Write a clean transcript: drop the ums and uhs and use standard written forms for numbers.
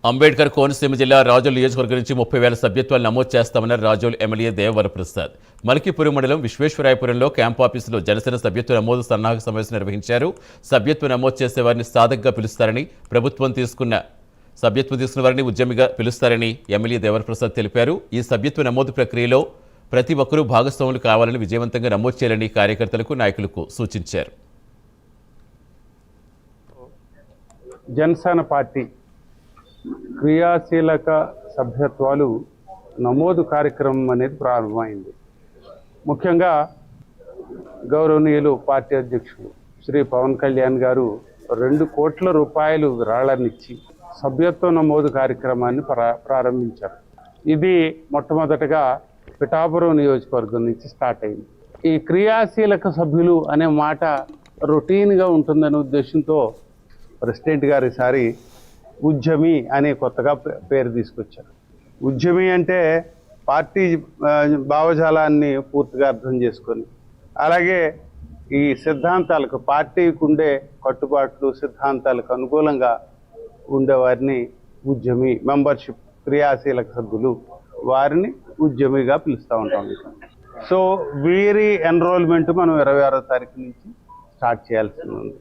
అంబేద్కర్ కోనసీమ జిల్లా రాజోల్ నియోజకవర్గం నుంచి 30,000 సభ్యత్వాలు నమోదు చేస్తామన్నారు రాజోల్ ఎమ్మెల్యే దేవవరప్రసాద్. మల్కీపురం మండలం విశ్వేశ్వరాయపురంలో క్యాంపు ఆఫీసులో జనసేన సభ్యత్వ నమోదు సన్నాహక సమావేశం నిర్వహించారు. సభ్యత్వ నమోదు చేసే వారిని సాధకగా పిలుస్తారని, సభ్యత్వం తీసుకున్న వారిని ఉద్యమిగా పిలుస్తారని ఎమ్మెల్యే దేవవరప్రసాద్ తెలిపారు. ఈ సభ్యత్వ నమోదు ప్రక్రియలో ప్రతి ఒక్కరూ భాగస్వాములు కావాలని, విజయవంతంగా నమోదు చేయాలని కార్యకర్తలకు, నాయకులకు సూచించారు. జనసేన పార్టీ క్రియాశీలక సభ్యత్వాలు నమోదు కార్యక్రమం అనేది ప్రారంభమైంది. ముఖ్యంగా గౌరవనీయులు పార్టీ అధ్యక్షులు శ్రీ పవన్ కళ్యాణ్ గారు 2 కోట్ల రూపాయలు విరాళాన్నిచ్చి సభ్యత్వ నమోదు కార్యక్రమాన్ని ప్రారంభించారు. ఇది మొట్టమొదటగా పిఠాపురం నియోజకవర్గం నుంచి స్టార్ట్ అయింది. ఈ క్రియాశీలక సభ్యులు అనే మాట రొటీన్గా ఉంటుందనే ఉద్దేశంతో ప్రెసిడెంట్ గారు ఈసారి ఉద్యమి అనే కొత్తగా పేరు తీసుకొచ్చారు. ఉద్యమి అంటే పార్టీ భావజాలాన్ని పూర్తిగా అర్థం చేసుకొని, అలాగే ఈ సిద్ధాంతాలకు, పార్టీకి ఉండే కట్టుబాట్లు, సిద్ధాంతాలకు అనుకూలంగా ఉండేవారిని ఉద్యమి, మెంబర్షిప్ క్రియాశీలక సభ్యులు, వారిని ఉద్యమిగా పిలుస్తూ ఉంటాం. సో వీరి ఎన్రోల్మెంట్ మనం 26వ తారీఖు నుంచి స్టార్ట్ చేయాల్సి ఉంది.